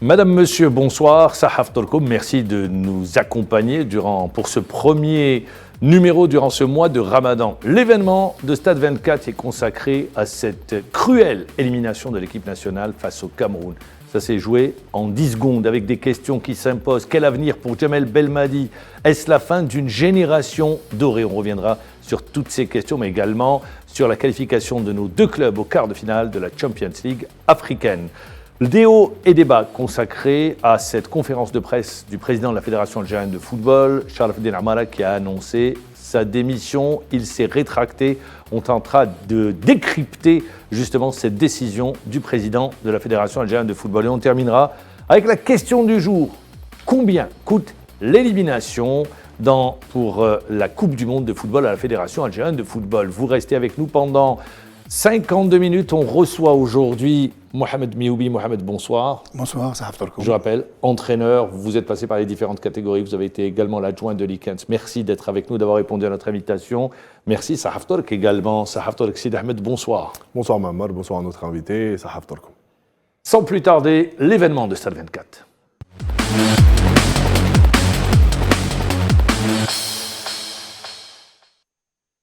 Madame, Monsieur, bonsoir. Sahaf Tolkoum, merci de nous accompagner pour ce premier numéro durant ce mois de Ramadan. L'événement de Stade 24 est consacré à cette cruelle élimination de l'équipe nationale face au Cameroun. Ça s'est joué en 10 secondes avec des questions qui s'imposent. Quel avenir pour Djamel Belmadi? Est-ce la fin d'une génération dorée? On reviendra sur toutes ces questions, mais également sur la qualification de nos deux clubs au quart de finale de la Champions League africaine. Le déo et débat consacré à cette conférence de presse du président de la Fédération algérienne de football, Charles Abdel Amara, qui a annoncé sa démission. Il s'est rétracté. On tentera de décrypter justement cette décision du président de la Fédération algérienne de football. Et on terminera avec la question du jour. Combien coûte l'élimination pour la Coupe du Monde de football à la Fédération algérienne de football? Vous restez avec nous pendant 52 minutes. On reçoit aujourd'hui Mohamed Mihoubi. Mohamed, bonsoir. Bonsoir, Sahaf Tolkoum. Je rappelle, entraîneur, vous êtes passé par les différentes catégories, vous avez été également l'adjoint de Likens. Merci d'être avec nous, d'avoir répondu à notre invitation. Merci, Sahaf Tolk également. Sahaf Tolk Sid Ahmed, bonsoir. Bonsoir Mamar, bonsoir à notre invité, Sahaf Tolkoum. Sans plus tarder, l'événement de Stade 24.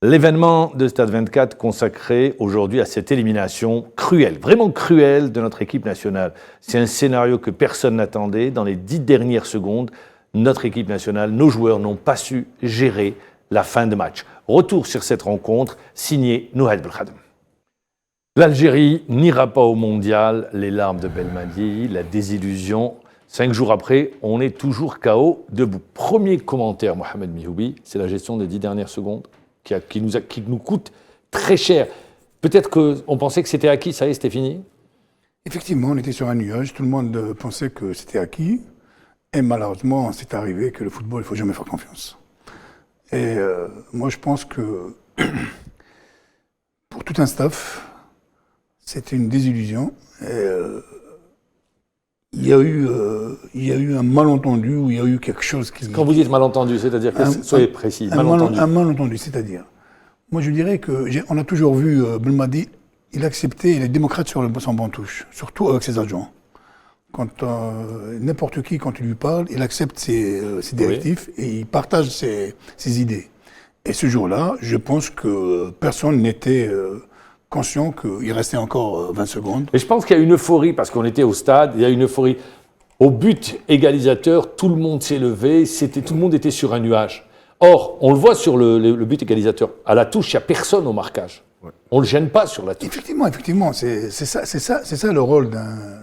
L'événement de Stade 24 consacré aujourd'hui à cette élimination cruelle, vraiment cruelle de notre équipe nationale. C'est un scénario que personne n'attendait. Dans les 10 dernières secondes, notre équipe nationale, nos joueurs n'ont pas su gérer la fin de match. Retour sur cette rencontre, signé Nouhed Belkhadem. L'Algérie n'ira pas au mondial, les larmes de Belmadi, la désillusion. 5 jours après, on est toujours KO debout. Premier commentaire, Mohamed Mihoubi, c'est la gestion des 10 dernières secondes. Qui nous coûte très cher. Peut-être qu'on pensait que c'était acquis, ça y est, c'était fini? Effectivement, on était sur un nuage, tout le monde pensait que c'était acquis, et malheureusement, c'est arrivé que le football, il ne faut jamais faire confiance. Et moi, je pense que pour tout un staff, c'était une désillusion. Et, il y a eu un malentendu, ou il y a eu quelque chose qui... Quand vous dites malentendu, c'est-à-dire, soyez précis, malentendu. Un malentendu, c'est-à-dire, moi je dirais qu'on a toujours vu Belmadi, il acceptait, il est démocrate sur son banc touche, surtout avec ses adjoints. Quand n'importe qui, quand il lui parle, il accepte ses directives et il partage ses idées. Et ce jour-là, je pense que personne n'était... conscient qu'il restait encore 20 secondes. Et je pense qu'il y a une euphorie, parce qu'on était au stade, il y a une euphorie. Au but égalisateur, tout le monde s'est levé, tout le monde était sur un nuage. Or, on le voit sur le but égalisateur. À la touche, il n'y a personne au marquage. Ouais. On ne le gêne pas sur la touche. Effectivement, c'est ça le rôle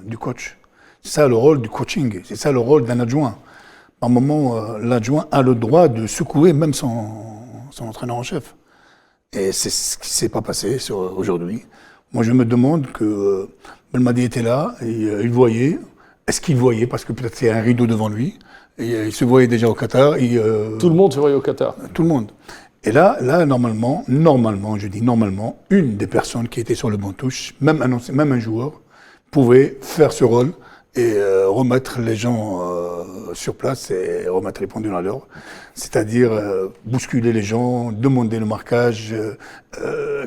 du coach. C'est ça le rôle du coaching. C'est ça le rôle d'un adjoint. Par moment, l'adjoint a le droit de secouer même son entraîneur en chef. Et c'est ce qui ne s'est pas passé aujourd'hui. Moi, je me demande que Belmadi était là, et il voyait. Est-ce qu'il voyait? Parce que peut-être qu'il y a un rideau devant lui. Et, il se voyait déjà au Qatar. Tout le monde se voyait au Qatar. Tout le monde. Et là, normalement, je dis normalement, une des personnes qui était sur le banc touche, même un joueur, pouvait faire ce rôle et remettre les gens sur place et remettre les pendules à l'heure. C'est-à-dire bousculer les gens, demander le marquage,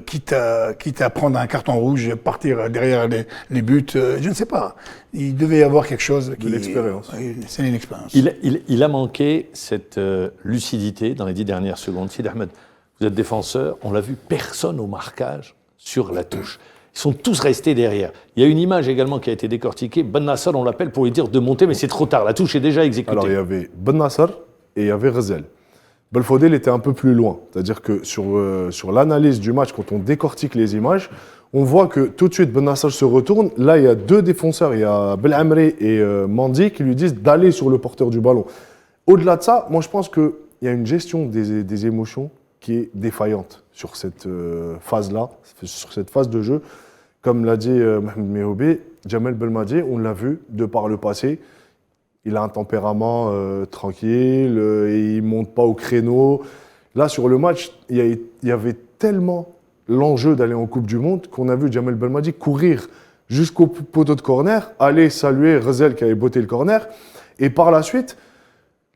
quitte à prendre un carton rouge, partir derrière les buts, je ne sais pas. Il devait y avoir quelque chose de l'expérience. C'est une expérience. Il a manqué cette lucidité dans les 10 dernières secondes. Sid Ahmed, vous êtes défenseur, on l'a vu, personne au marquage sur la touche. Ils sont tous restés derrière. Il y a une image également qui a été décortiquée. Ben Nasser, on l'appelle pour lui dire de monter, mais c'est trop tard. La touche est déjà exécutée. Alors, il y avait Ben Nasser et il y avait Rezel. Belfodel était un peu plus loin. C'est-à-dire que sur l'analyse du match, quand on décortique les images, on voit que tout de suite, Ben Nasser se retourne. Là, il y a 2 défenseurs. Il y a Belhamri et Mandi qui lui disent d'aller sur le porteur du ballon. Au-delà de ça, moi, je pense qu'il y a une gestion des émotions qui est défaillante sur cette phase-là, sur cette phase de jeu. Comme l'a dit Mohamed Mihoubi, Djamel Belmadi, on l'a vu de par le passé, il a un tempérament tranquille, et il ne monte pas au créneau. Là, sur le match, il y avait tellement l'enjeu d'aller en Coupe du Monde qu'on a vu Djamel Belmadi courir jusqu'au poteau de corner, aller saluer Rezel qui avait botté le corner, et par la suite,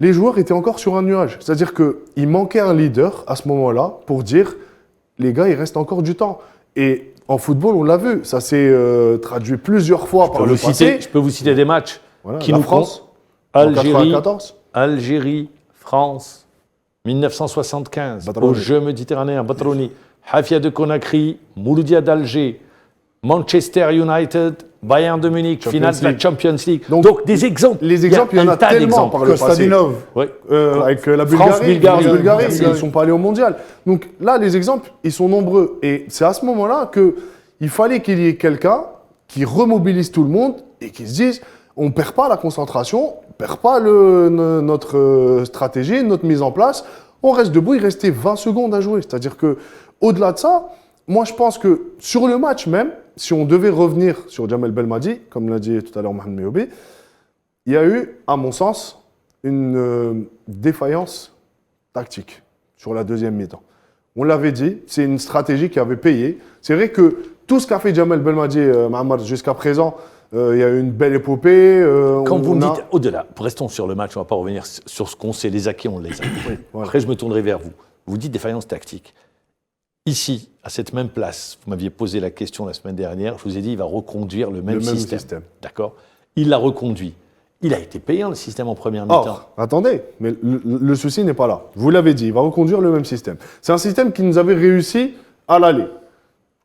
les joueurs étaient encore sur un nuage. C'est-à-dire qu'il manquait un leader à ce moment-là pour dire « les gars, il reste encore du temps ». Et en football, on l'a vu, ça s'est traduit plusieurs fois par le passé. Je peux vous citer des matchs. Voilà, qui la nous France, compte en Algérie, 94. Algérie, France, 1975, Batrouni. aux Jeux méditerranéens, Batrouni, Hafia de Conakry, Mouloudia d'Alger, Manchester United, Bayern de Munich, Champions finale de la League. Champions League. Donc, Donc, des exemples. Les exemples, il y en un a tas tellement d'exemples. par le passé. Kostadinov. Oui. Avec la France, Bulgarie, Bulgarie. ils ne sont pas allés au mondial. Donc là, les exemples, ils sont nombreux. Et c'est à ce moment-là qu'il fallait qu'il y ait quelqu'un qui remobilise tout le monde et qui se dise on ne perd pas la concentration, on ne perd pas notre stratégie, notre mise en place. On reste debout, il restait 20 secondes à jouer. C'est-à-dire qu'au-delà de ça, moi je pense que sur le match même, si on devait revenir sur Jamel Belmadi, comme l'a dit tout à l'heure Mohamed Meoubi, il y a eu, à mon sens, une défaillance tactique sur la deuxième mi-temps. On l'avait dit, c'est une stratégie qui avait payé. C'est vrai que tout ce qu'a fait Jamel Belmadi, Mahamar, jusqu'à présent, il y a eu une belle épopée. Quand vous me dites au-delà, restons sur le match, on ne va pas revenir sur ce qu'on sait, les acquis, on les a. voilà. Après, je me tournerai vers vous. Vous dites défaillance tactique. Ici, à cette même place, vous m'aviez posé la question la semaine dernière, je vous ai dit il va reconduire le même système. D'accord. Il l'a reconduit. Il a été payant le système en première mi-temps. Or, attendez, mais le souci n'est pas là. Vous l'avez dit, il va reconduire le même système. C'est un système qui nous avait réussi à l'aller.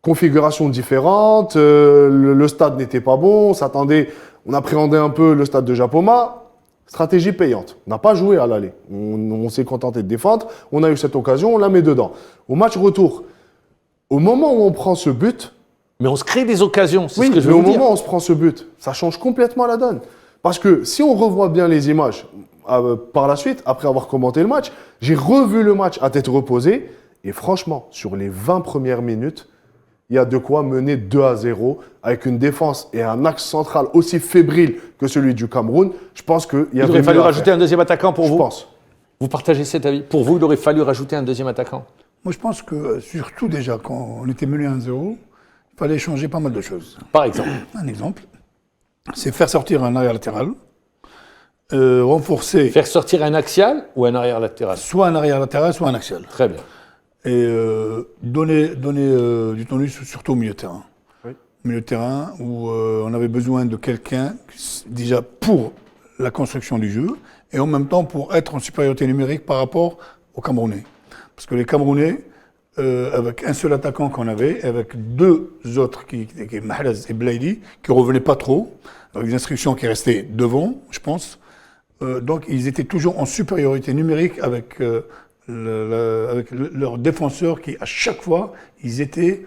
Configuration différente, le stade n'était pas bon, on appréhendait un peu le stade de Japoma. Stratégie payante. On n'a pas joué à l'aller. On s'est contenté de défendre. On a eu cette occasion, on la met dedans. Au match retour, au moment où on prend ce but, Mais on se crée des occasions, c'est oui, ce que je mais veux au vous dire. moment où on se prend ce but, ça change complètement la donne. Parce que si on revoit bien les images par la suite, après avoir commenté le match, j'ai revu le match à tête reposée. Et franchement, sur les 20 premières minutes, il y a de quoi mener 2-0 avec une défense et un axe central aussi fébrile que celui du Cameroun. Je pense qu'il y Il avait aurait fallu mieux à rajouter faire. un deuxième attaquant pour Je vous. pense. Vous partagez cet avis. Pour vous, il aurait fallu rajouter un deuxième attaquant. Moi, je pense que, surtout déjà, quand on était mené 1-0, il fallait changer pas mal de choses. Par exemple. Un exemple, c'est faire sortir un arrière latéral, renforcer Faire sortir un axial ou un arrière latéral. soit un arrière latéral, soit un axial. Très bien. Et donner du tonus surtout au milieu de terrain. Oui. Au milieu de terrain où on avait besoin de quelqu'un déjà pour la construction du jeu et en même temps pour être en supériorité numérique par rapport aux Camerounais. Parce que les Camerounais, avec un seul attaquant qu'on avait, avec deux autres, qui Mahrez et Blaidi, qui ne revenaient pas trop, avec des instructions qui restaient devant, je pense. Donc ils étaient toujours en supériorité numérique avec leurs défenseurs qui, à chaque fois, ils étaient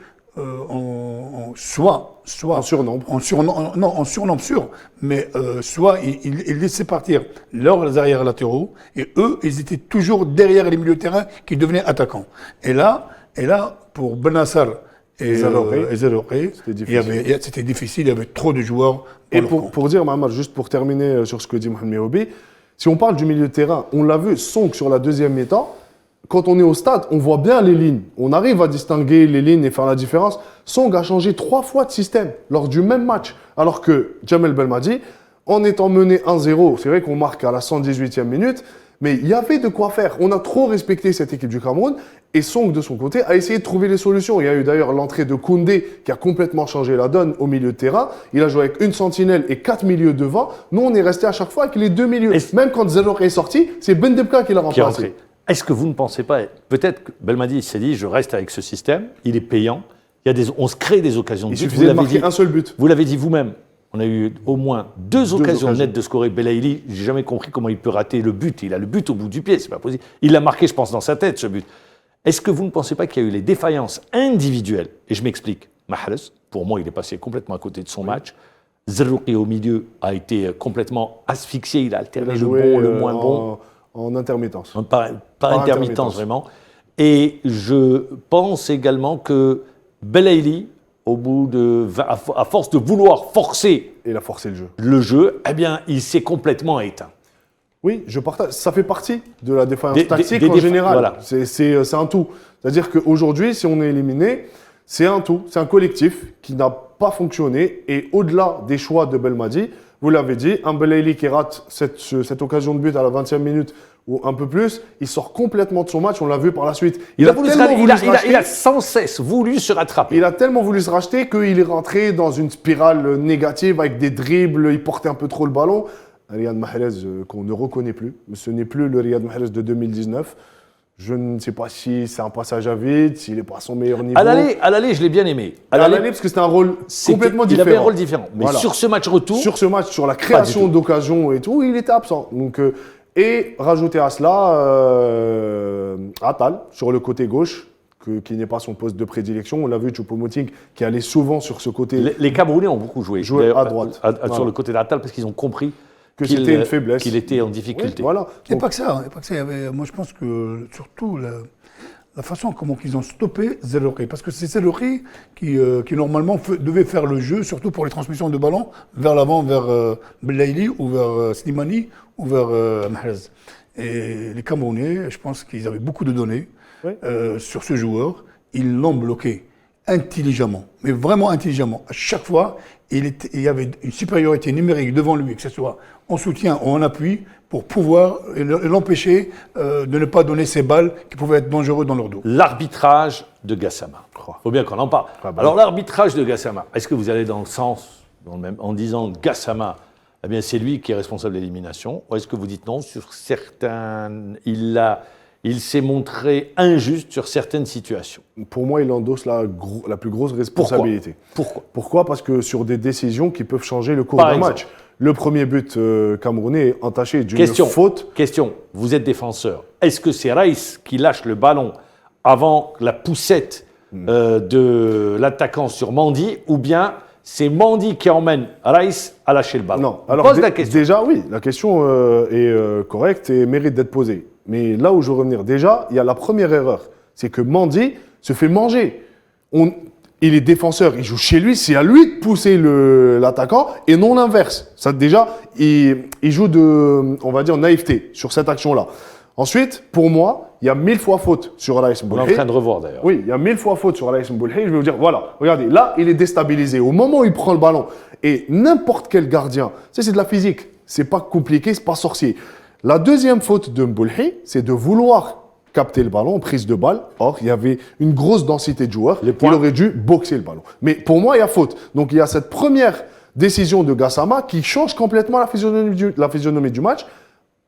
soit En surnombre. en surnombre sûr, mais soit ils laissaient partir leurs arrières latéraux et eux, ils étaient toujours derrière les milieux de terrain qui devenaient attaquants. Et là pour Benassar et Zeroré, c'était difficile, il y avait trop de joueurs. Et pour dire, Mahamar, juste pour terminer sur ce que dit Mohamed Meoubi, si on parle du milieu de terrain, on l'a vu, Song sur la deuxième mi-temps, quand on est au stade, on voit bien les lignes. On arrive à distinguer les lignes et faire la différence. Song a changé 3 fois de système lors du même match. Alors que Jamel Belmadi, en étant mené 1-0, c'est vrai qu'on marque à la 118e minute, mais il y avait de quoi faire. On a trop respecté cette équipe du Cameroun. Et Song, de son côté, a essayé de trouver les solutions. Il y a eu d'ailleurs l'entrée de Koundé qui a complètement changé la donne au milieu de terrain. Il a joué avec une sentinelle et 4 milieux devant. Nous, on est resté à chaque fois avec les 2 milieux. Même quand Zeroré est sorti, c'est Ben Debka qui l'a remplacé. Est-ce que vous ne pensez pas, peut-être que Belmadi s'est dit, je reste avec ce système, il est payant, on se crée des occasions de Il but. suffisait de marquer un seul but. Vous l'avez dit vous-même, on a eu au moins deux occasions nettes de scorer. Belaïli, j'ai jamais compris comment il peut rater le but. Il a le but au bout du pied, c'est pas possible. Il l'a marqué, je pense, dans sa tête, ce but. Est-ce que vous ne pensez pas qu'il y a eu les défaillances individuelles? Et je m'explique. Mahrez, pour moi, il est passé complètement à côté de son match. Zerouki au milieu a été complètement asphyxié. Il a alterné le bon, le moins bon. En intermittence. Par intermittence, vraiment. Et je pense également que Belaïli, à force de vouloir forcer Il a forcé le jeu. le jeu, eh bien, il s'est complètement éteint. Oui, je partage. Ça fait partie de la défaillance tactique des en général. voilà. C'est un tout. C'est-à-dire qu'aujourd'hui, si on est éliminé, c'est un tout. C'est un collectif qui n'a pas fonctionné. Et au-delà des choix de Belmadi, vous l'avez dit, un Belaïli qui rate cette occasion de but à la 20e minute ou un peu plus, il sort complètement de son match, on l'a vu par la suite. Il a sans cesse voulu se rattraper. Il a tellement voulu se racheter qu'il est rentré dans une spirale négative avec des dribbles, il portait un peu trop le ballon. Riyad Mahrez qu'on ne reconnaît plus, ce n'est plus le Riyad Mahrez de 2019. Je ne sais pas si c'est un passage à vide, s'il n'est pas à son meilleur niveau. À l'aller, je l'ai bien aimé. À l'aller, parce que c'était un rôle complètement différent. Il avait un rôle différent. Mais voilà. Sur ce match retour... Sur ce match, sur la création d'occasions et tout, il était absent. Donc, et rajouter à cela, Atal, sur le côté gauche, qui n'est pas son poste de prédilection. On l'a vu, Choupo-Moting, qui allait souvent sur ce côté. Les Camerounais ont beaucoup joué. À droite. Sur le côté d'Atal, parce qu'ils ont compris que c'était une faiblesse. Qu'il était en difficulté. Oui, voilà. Il n'y a pas que ça. Il y avait, moi, je pense que surtout la façon comment ils ont stoppé Zeloré. Parce que c'est Zeloré qui normalement devait faire le jeu, surtout pour les transmissions de ballon, vers l'avant, vers Belaïli ou vers Slimani ou vers Mahrez. Et les Camerounais, je pense qu'ils avaient beaucoup de données sur ce joueur. Ils l'ont bloqué intelligemment, mais vraiment intelligemment. À chaque fois, il y avait une supériorité numérique devant lui, que ce soit en soutien ou en appui, pour pouvoir l'empêcher de ne pas donner ces balles qui pouvaient être dangereuses dans leur dos. L'arbitrage de Gassama. Il faut bien qu'on en parle. Alors l'arbitrage de Gassama, est-ce que vous allez dans le sens, en disant Gassama, eh bien c'est lui qui est responsable de l'élimination, ou est-ce que vous dites non, sur certains, il s'est montré injuste sur certaines situations? Pour moi, il endosse la plus grosse responsabilité. Pourquoi? Parce que sur des décisions qui peuvent changer le cours d'un match. Le premier but camerounais est entaché d'une faute. Question, vous êtes défenseur. Est-ce que c'est Raïs qui lâche le ballon avant la poussette de l'attaquant sur Mandi, ou bien c'est Mandi qui emmène Raïs à lâcher le ballon? Non, alors pose la question. Déjà, oui, la question est correcte et mérite d'être posée. Mais là où je veux revenir, déjà, il y a la première erreur. C'est que Mandi se fait manger. Il est défenseur, il joue chez lui, c'est à lui de pousser l'attaquant et non l'inverse. Ça, déjà, il joue on va dire, naïveté sur cette action-là. Ensuite, pour moi, il y a 1000 fois faute sur Raïs Mboulhi. On est en train de revoir d'ailleurs. Oui, il y a 1000 fois faute sur Raïs Mboulhi. Je vais vous dire, voilà, regardez, là, il est déstabilisé. Au moment où il prend le ballon, et n'importe quel gardien, c'est de la physique, c'est pas compliqué, c'est pas sorcier. La deuxième faute de Mboulhi, c'est de vouloir capter le ballon en prise de balle. Or, il y avait une grosse densité de joueurs. Il aurait dû boxer le ballon. Mais pour moi, il y a faute. Donc, il y a cette première décision de Gassama qui change complètement la physionomie du match.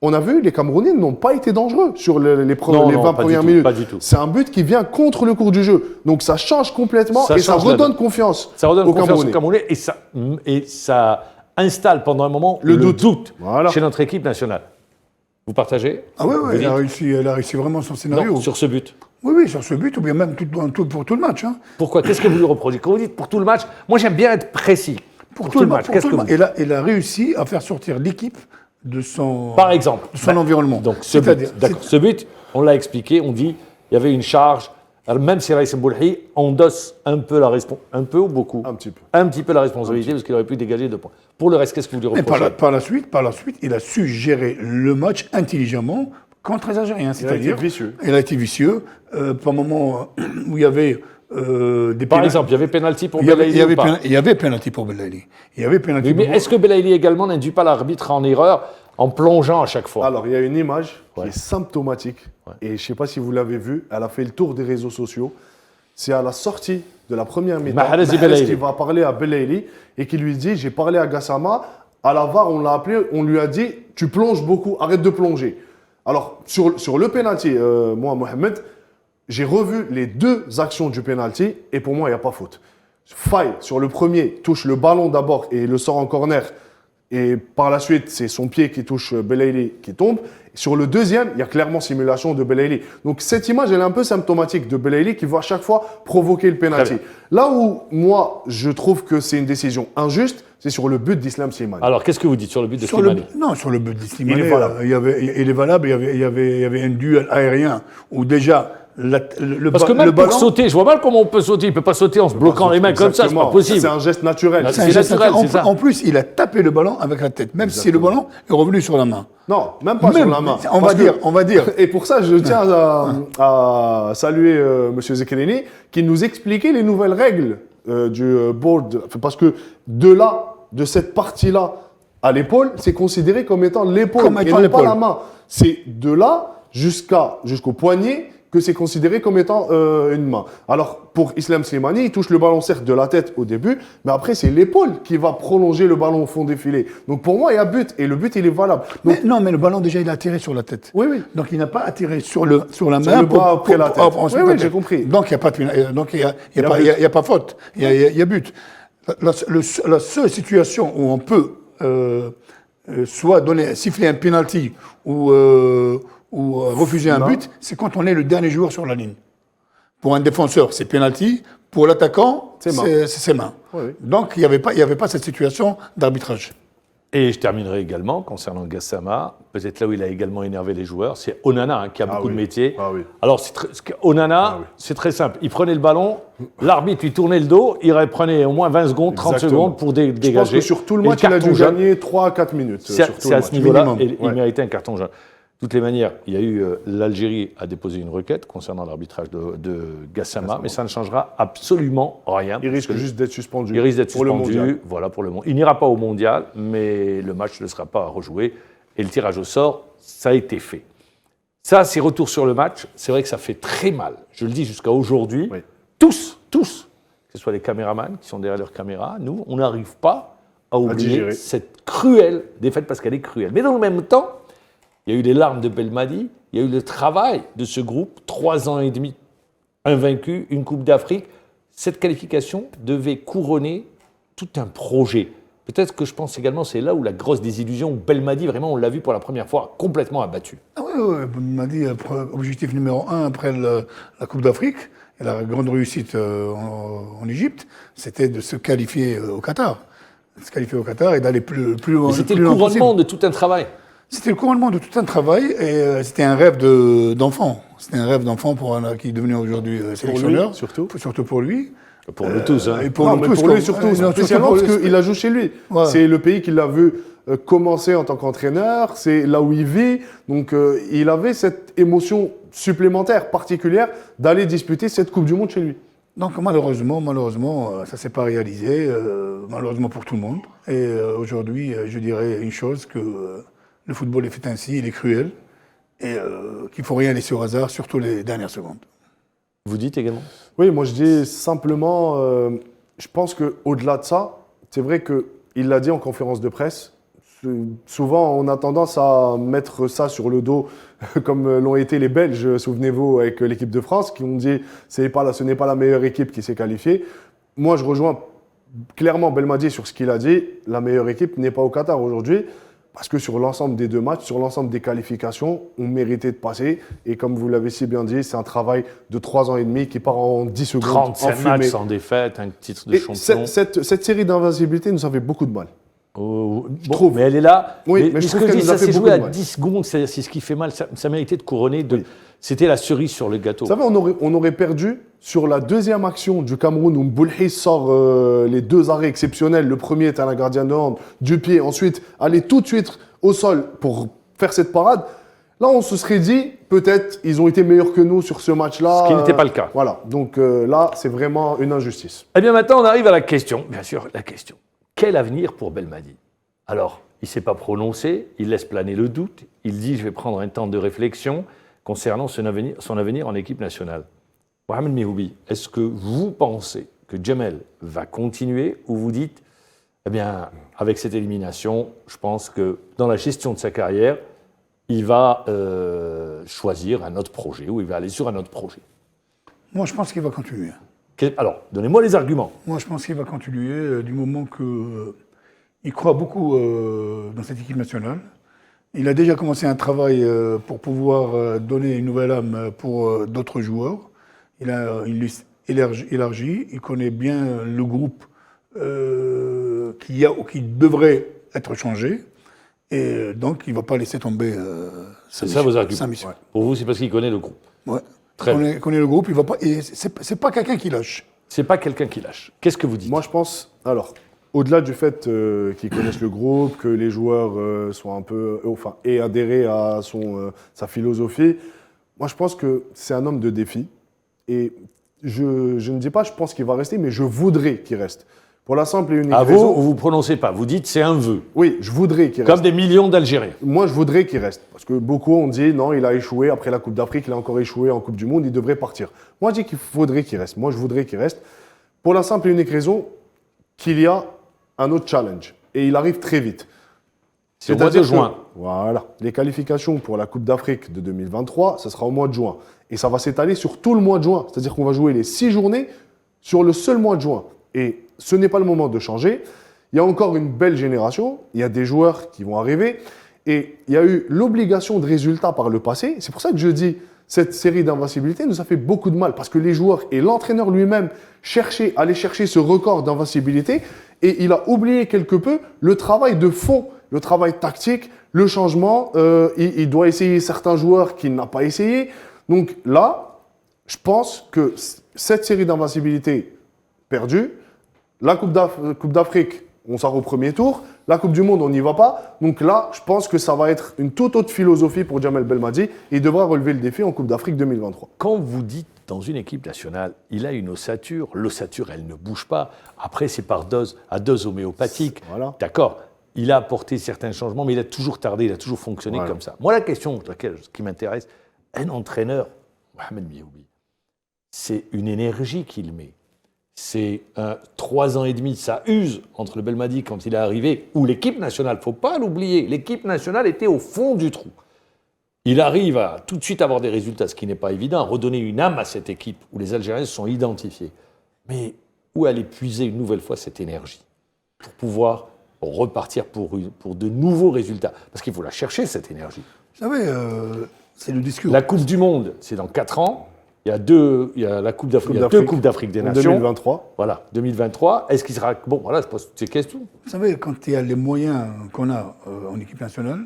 On a vu, les Camerounais n'ont pas été dangereux sur les 20 premières minutes. Pas du tout. C'est un but qui vient contre le cours du jeu. Donc, ça change complètement et ça redonne confiance. Ça redonne confiance aux Camerounais et ça installe pendant un moment le doute chez notre équipe nationale. Vous partagez? Ah oui, elle a réussi vraiment son scénario. Non, sur ce but. Oui, sur ce but, ou bien même pour tout le match. Hein. Pourquoi? Qu'est-ce que vous lui reprochez? Quand vous dites pour tout le match, moi j'aime bien être précis. Pour tout le match. Elle a réussi à faire sortir l'équipe de son, environnement. Donc ce but, on l'a expliqué, on dit il y avait une charge. Alors, même si Raïs Mboulhi endosse un peu la responsabilité, un peu ou beaucoup? Un petit peu la responsabilité, parce qu'il aurait pu dégager 2 points. Pour le reste, qu'est-ce que vous lui reprochez? Par la suite, il a su gérer le match intelligemment contre les Algériens. C'est-à-dire, il a été vicieux. Par moment où il y avait Par exemple, il y avait pénalty pour Belaïli ou pas? Il y avait pénalty pour Belaïli. Mais est-ce que Belaïli également n'induit pas l'arbitre en erreur en plongeant à chaque fois? Alors, il y a une image qui est symptomatique, et je ne sais pas si vous l'avez vue, elle a fait le tour des réseaux sociaux. C'est à la sortie de la première mi-temps, Mahrez qui va parler à Belaïli et qui lui dit « J'ai parlé à Gassama, à la VAR, on l'a appelé, on lui a dit « Tu plonges beaucoup, arrête de plonger ». Alors, sur le pénalty, moi, Mohamed, j'ai revu les 2 actions du pénalty et pour moi, il n'y a pas faute. Faye, sur le premier, touche le ballon d'abord et le sort en corner. Et par la suite, c'est son pied qui touche Belaïli qui tombe. Sur le deuxième, il y a clairement simulation de Belaïli. Donc cette image, elle est un peu symptomatique de Belaïli qui va à chaque fois provoquer le pénalty. Là où moi, je trouve que c'est une décision injuste, c'est sur le but d'Islam Slimani. Alors, qu'est-ce que vous dites sur le but de Slimani? Non, sur le but d'Islam Slimani, il est valable. Il y avait un duel aérien où déjà... Parce que même pour sauter, je vois mal comment on peut sauter. Il ne peut pas sauter en se bloquant les mains comme ça, c'est pas possible. C'est un geste naturel. C'est naturel, c'est ça. En plus, il a tapé le ballon avec la tête, même si le ballon est revenu sur la main. Non, même pas sur la main. On va dire. Et pour ça, je tiens à saluer M. Zekrini qui nous expliquait les nouvelles règles du board. Parce que de cette partie-là à l'épaule, c'est considéré comme étant l'épaule Comme et étant non pas l'épaule. la main. C'est de là jusqu'au poignet que c'est considéré comme étant une main. Alors, pour Islam Slimani, il touche le ballon certes de la tête au début, mais après, c'est l'épaule qui va prolonger le ballon au fond des filets. Donc, pour moi, il y a but, et le but, il est valable. Donc, Mais le ballon, déjà, il a atterri sur la tête. oui, oui. Donc, il n'a pas atterri sur la main. le bras après la tête. ensuite Oui, la oui, tête. j'ai compris. Donc, il n'y a pas de donc, il y a pas- but. il y a pas faute. Il y a but. La seule situation où on peut soit siffler un penalty ou refuser un Non. but, c'est quand on est le dernier joueur sur la ligne. Pour un défenseur, c'est penalty. Pour l'attaquant, C'est main. c'est ses mains. Oui, oui. Donc, il n'y avait pas cette situation d'arbitrage. Et je terminerai également concernant Gassama, peut-être là où il a également énervé les joueurs, c'est Onana qui a beaucoup de oui. métiers. Ah oui. Alors Onana, Ah oui. c'est très simple. Il prenait le ballon, l'arbitre lui tournait le dos, il prenait au moins 20 secondes, 30 Exactement. secondes pour Je pense dégager. que sur tout le Et match, il a carton dû jaune, gagner 3 à 4 minutes. C'est sur tout c'est le à match. ce niveau-là, minimum. et il Ouais. méritait un carton jaune. De toutes les manières, il y a eu l'Algérie a déposé une requête concernant l'arbitrage de Gassama, mais ça ne changera absolument rien. Il risque Parce que juste d'être suspendu. il risque d'être pour le suspendu, mondial. voilà pour le monde. Il n'ira pas au mondial, mais le match ne sera pas rejoué. Et le tirage au sort, ça a été fait. Ça, ces retours sur le match, c'est vrai que ça fait très mal. Je le dis jusqu'à aujourd'hui. Oui. Tous, que ce soit les caméramans qui sont derrière leur caméra, nous, on n'arrive pas à oublier digérer. cette cruelle défaite parce qu'elle est cruelle. Mais dans le même temps, il y a eu les larmes de Belmadi, il y a eu le travail de ce groupe, 3 ans et demi invaincu, une Coupe d'Afrique. Cette qualification devait couronner tout un projet. Peut-être que je pense également, c'est là où la grosse désillusion, où Belmadi, vraiment, on l'a vu pour la première fois, complètement abattu. Ah oui, il m'a dit objectif numéro 1 après la Coupe d'Afrique et la grande réussite en Égypte, c'était de se qualifier au Qatar. Se qualifier au Qatar et d'aller plus loin. Mais c'était plus le loin couronnement possible. de tout un travail. C'était le couronnement de tout un travail et c'était un rêve d'enfant. C'était un rêve d'enfant qui est devenu aujourd'hui sélectionneur. surtout. Surtout pour lui. Pour nous tous. Hein. Et pour Non, nous mais tous. pour lui surtout, spécialement parce qu'il a joué chez lui. Ouais. C'est le pays qu'il a vu commencer en tant qu'entraîneur, c'est là où il vit. Donc il avait cette émotion supplémentaire, particulière, d'aller disputer cette Coupe du Monde chez lui. Donc malheureusement, ça ne s'est pas réalisé, malheureusement pour tout le monde. Et aujourd'hui, je dirais une chose, que le football est fait ainsi, il est cruel, et qu'il ne faut rien laisser au hasard, surtout les dernières secondes. Vous dites également? Oui, moi je dis simplement, je pense qu'au-delà de ça, c'est vrai qu'il l'a dit en conférence de presse, souvent on a tendance à mettre ça sur le dos, comme l'ont été les Belges, souvenez-vous, avec l'équipe de France, qui ont dit ce n'est pas la meilleure équipe qui s'est qualifiée. Moi je rejoins clairement Belmadi sur ce qu'il a dit, la meilleure équipe n'est pas au Qatar aujourd'hui. Parce que sur l'ensemble des deux matchs, sur l'ensemble des qualifications, on méritait de passer. Et comme vous l'avez si bien dit, c'est un travail de 3 ans et demi qui part en 10 secondes. 37 enfumé. matchs sans défaite, un titre de Et champion. cette série d'invincibilité nous a fait beaucoup de mal. Bon, trouve. mais elle est là. Oui, mais je ce trouve que je qu'elle dis, nous a ça fait s'est beaucoup joué à de mal. 10 secondes, c'est ce qui fait mal. Ça méritait de couronner. C'était la cerise sur le gâteau. Vous savez, on aurait perdu sur la deuxième action du Cameroun où Mboulhi sort les 2 arrêts exceptionnels. Le premier est à la gardienne de hand, du pied. Ensuite, aller tout de suite au sol pour faire cette parade. Là, on se serait dit, peut-être, ils ont été meilleurs que nous sur ce match-là. Ce qui n'était pas le cas. Voilà. Donc là, c'est vraiment une injustice. Eh bien, maintenant, on arrive à la question. Bien sûr, la question. Quel avenir pour Belmadi? Alors, il ne s'est pas prononcé, il laisse planer le doute. Il dit, je vais prendre un temps de réflexion concernant son avenir en équipe nationale. Mohamed Mehoubi, est-ce que vous pensez que Djamel va continuer ou vous dites, eh bien, avec cette élimination, je pense que dans la gestion de sa carrière, il va choisir un autre projet ou il va aller sur un autre projet? Moi, je pense qu'il va continuer. Alors, donnez-moi les arguments. Moi, je pense qu'il va continuer du moment qu'il croit beaucoup dans cette équipe nationale. Il a déjà commencé un travail pour pouvoir donner une nouvelle âme pour d'autres joueurs. Il a une liste élargie. Il connaît bien le groupe qui devrait être changé. Et donc, il ne va pas laisser tomber C'est ça vos arguments. sa mission. Pour vous, c'est parce qu'il connaît le groupe. Ouais. Très Il connaît le groupe. Il va pas. Et c'est pas quelqu'un qui lâche. C'est pas quelqu'un qui lâche. Qu'est-ce que vous dites? Moi, je pense, alors, au-delà du fait qu'ils connaissent le groupe, que les joueurs soient un peu, aient adhéré à sa philosophie, moi, je pense que c'est un homme de défi. Et je ne dis pas, je pense qu'il va rester, mais je voudrais qu'il reste. Pour la simple et unique À raison... vous ne prononcez pas, vous dites c'est un vœu. Oui, je voudrais qu'il reste. Comme des millions d'Algériens. Moi, je voudrais qu'il reste. Parce que beaucoup ont dit, non, il a échoué après la Coupe d'Afrique, il a encore échoué en Coupe du Monde, il devrait partir. Moi, je dis qu'il faudrait qu'il reste. Moi, je voudrais qu'il reste. Pour la simple et unique raison qu'il y a un autre challenge. Et il arrive très vite. C'est au mois de juin. Voilà. Les qualifications pour la Coupe d'Afrique de 2023, ce sera au mois de juin. Et ça va s'étaler sur tout le mois de juin. C'est-à-dire qu'on va jouer les 6 journées sur le seul mois de juin. Et ce n'est pas le moment de changer. Il y a encore une belle génération. Il y a des joueurs qui vont arriver. Et il y a eu l'obligation de résultat par le passé. C'est pour ça que je dis, cette série d'invincibilité nous a fait beaucoup de mal. Parce que les joueurs et l'entraîneur lui-même allaient chercher ce record d'invincibilité. Et il a oublié quelque peu le travail de fond, le travail tactique, le changement. Il doit essayer certains joueurs qu'il n'a pas essayé. Donc là, je pense que cette série d'invincibilité perdue, la Coupe d'Afrique, on sort au premier tour. La Coupe du Monde, on n'y va pas. Donc là, je pense que ça va être une toute autre philosophie pour Djamel Belmadi. Et il devra relever le défi en Coupe d'Afrique 2023. Quand vous dites dans une équipe nationale, il a une ossature. L'ossature, elle ne bouge pas. Après, c'est à dose homéopathique. Voilà. D'accord. Il a apporté certains changements, mais il a toujours tardé, il a toujours fonctionné comme ça. Moi, la question qui m'intéresse, un entraîneur, Mohamed Mioubi, c'est une énergie qu'il met. C'est 3 ans et demi, ça use entre le Belmadi quand il est arrivé, ou l'équipe nationale, il ne faut pas l'oublier, l'équipe nationale était au fond du trou. Il arrive à tout de suite avoir des résultats, ce qui n'est pas évident, à redonner une âme à cette équipe où les Algériens se sont identifiés. Mais où aller puiser une nouvelle fois cette énergie pour pouvoir repartir pour de nouveaux résultats? Parce qu'il faut la chercher, cette énergie. Vous savez, c'est le discours. La Coupe du Monde, c'est dans 4 ans. Il y a la Coupe d'Afrique, il y a 2 Coupes d'Afrique des Nations. 2023. Voilà, 2023. Est-ce qu'il sera... Bon, voilà, je pose toutes ces questions. Vous savez, quand il y a les moyens qu'on a en équipe nationale,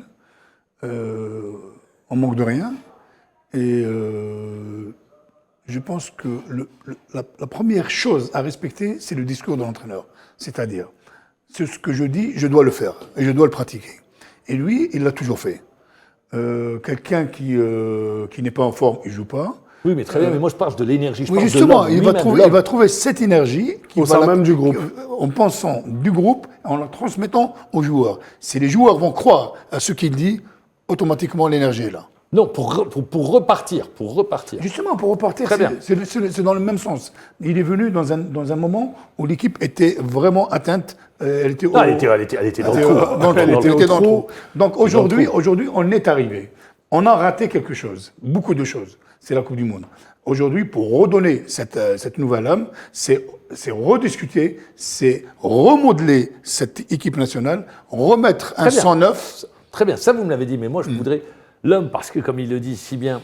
on manque de rien. Et je pense que la première chose à respecter, c'est le discours de l'entraîneur. C'est-à-dire, c'est ce que je dis, je dois le faire et je dois le pratiquer. Et lui, il l'a toujours fait. Quelqu'un qui n'est pas en forme, il ne joue pas. Oui, mais très bien, mais moi je parle de l'énergie. Oui, justement, il va trouver cette énergie au sein même du groupe. En pensant du groupe, en la transmettant aux joueurs. Si les joueurs vont croire à ce qu'il dit, automatiquement l'énergie est là. Non, pour repartir. Justement, pour repartir, très bien. C'est dans le même sens. Il est venu dans un moment où l'équipe était vraiment atteinte. Elle était dans le trou. Donc aujourd'hui, on est arrivé. On a raté quelque chose, beaucoup de choses. C'est la Coupe du Monde. Aujourd'hui, pour redonner cette nouvelle âme, c'est rediscuter, c'est remodeler cette équipe nationale, remettre un sang neuf. Très bien, ça vous me l'avez dit, mais moi je voudrais l'homme, parce que comme il le dit si bien,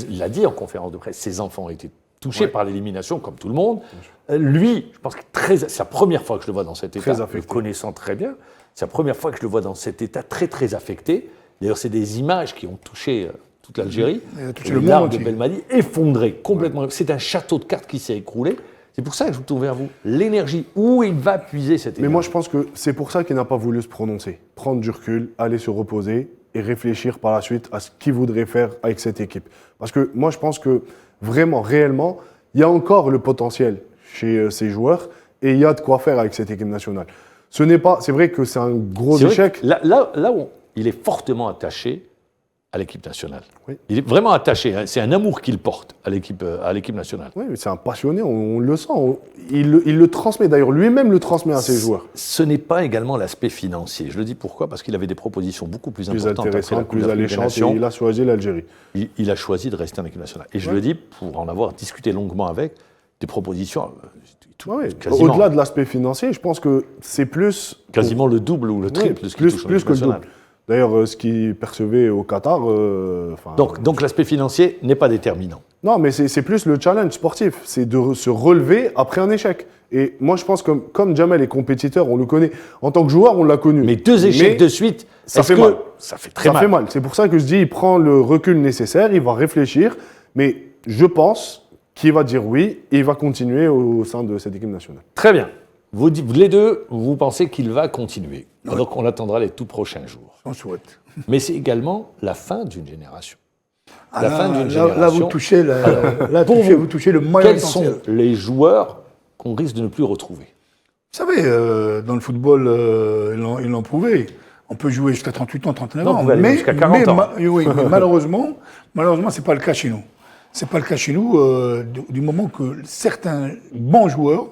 il l'a dit en conférence de presse, ses enfants ont été touchés par l'élimination, comme tout le monde. Lui, je pense que c'est la première fois que je le vois dans cet état, le connaissant très bien, c'est la première fois que je le vois dans cet état très très affecté. D'ailleurs, c'est des images qui ont touché toute l'Algérie. Le monde de Belmadi effondré complètement. Ouais. C'est un château de cartes qui s'est écroulé. C'est pour ça que je me tourne vers vous. L'énergie, où il va puiser cette énergie? Mais moi, je pense que c'est pour ça qu'il n'a pas voulu se prononcer. Prendre du recul, aller se reposer et réfléchir par la suite à ce qu'il voudrait faire avec cette équipe. Parce que moi, je pense que vraiment, réellement, il y a encore le potentiel chez ces joueurs et il y a de quoi faire avec cette équipe nationale. C'est vrai que c'est un gros échec. Là où il est fortement attaché à l'équipe nationale. Oui. Il est vraiment attaché. Hein. C'est un amour qu'il porte à l'équipe nationale. Oui, mais c'est un passionné, on le sent. Il le transmet. D'ailleurs, lui-même le transmet à ses joueurs. Ce n'est pas également l'aspect financier. Je le dis pourquoi? Parce qu'il avait des propositions beaucoup plus importantes. Intéressantes, plus alléchantes, et il a choisi l'Algérie. Il a choisi de rester en équipe nationale. Et je le dis, pour en avoir discuté longuement avec, des propositions... Au-delà de l'aspect financier, je pense que c'est plus... Quasiment le double ou le triple de ce qu'il touche en équipe nationale. D'ailleurs, ce qu'il percevait au Qatar... Donc l'aspect financier n'est pas déterminant. Non, mais c'est plus le challenge sportif. C'est de se relever après un échec. Et moi, je pense que comme Djamel est compétiteur, on le connaît. En tant que joueur, on l'a connu. Mais 2 échecs de suite, ça fait mal. Ça fait très mal. Ça fait mal. C'est pour ça que je dis, il prend le recul nécessaire, il va réfléchir. Mais je pense qu'il va dire oui et il va continuer au sein de cette équipe nationale. Très bien. Vous les deux, vous pensez qu'il va continuer. Oui. Donc on attendra les tout prochains jours. On souhaite. Mais c'est également la fin d'une génération. Là, vous touchez vous touchez le moyen essentiel. Quels sont les joueurs qu'on risque de ne plus retrouver? savez, dans le football, ils l'ont prouvé. On peut jouer jusqu'à 38 ans, 39 ans. On peut aller jusqu'à 40 ans. Oui, mais malheureusement, c'est pas le cas chez nous. C'est pas le cas chez nous du moment que certains bons joueurs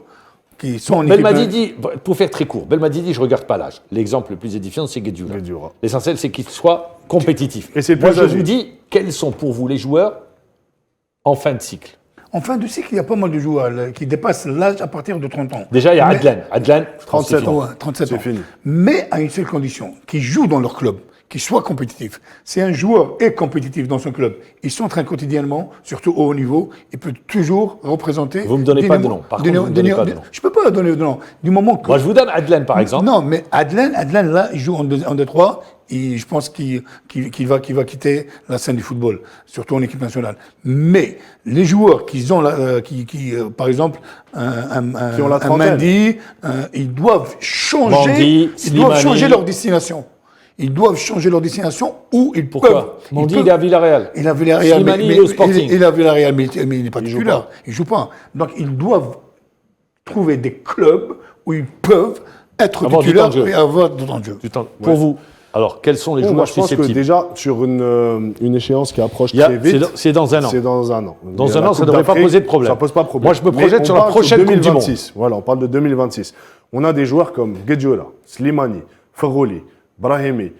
qui sont en équipe... Belmadi dit, pour faire très court, Belmadi dit, je ne regarde pas l'âge. L'exemple le plus édifiant, c'est Guedioura. L'essentiel, c'est qu'il soit compétitif. Et c'est Moi, plus je âgé. vous dis, quels sont pour vous les joueurs en fin de cycle? En fin de cycle, il y a pas mal de joueurs qui dépassent l'âge à partir de 30 ans. Déjà, il y a Adlan. Adlan, 37 ans. Ouais, 37 C'est ans. fini. Mais à une seule condition, qu'ils jouent dans leur club, qu'ils soient compétitifs. Si un joueur est compétitif dans son club, il s'entraîne quotidiennement, surtout au haut niveau, il peut toujours représenter... Vous me donnez pas de nom. Par contre, vous me donnez pas de nom. Je peux pas donner de nom. Du moment que... Moi, je vous donne Adlan, par exemple. Non, mais Adlan, là, il joue en 2-3. Et je pense qu'il va quitter la scène du football, surtout en équipe nationale. Mais les joueurs qui ont, par exemple, Qui ont la un trentaine. Mendy, ils doivent changer, Mendy, ils doivent Slimani. changer leur destination. Ils doivent changer leur destination où ils peuvent. Pourquoi Mendy, il est à Villarreal. Il a Villarreal, Slimani, il est au Sporting. Il a Villarreal, mais il n'est pas titulaire. Il joue pas. Donc ils doivent trouver des clubs où ils peuvent être Avoir du titulaires temps de jeu. et avoir du temps de jeu. Pour vous, alors, quels sont les Bon, joueurs moi, je pense que susceptibles? déjà, sur une échéance qui approche Il y a- très vite, c'est dans un an. c'est dans un an. Dans Il y a un la an, ça Coupe devrait pas d'Afrique, poser de problème. Ça pose pas de problème. Moi, je me projette Mais sur on la parle prochaine Coupe du 2026. Voilà, on parle de 2026. On a des joueurs comme Guedioura, Slimani, Ferroli, Brahimi,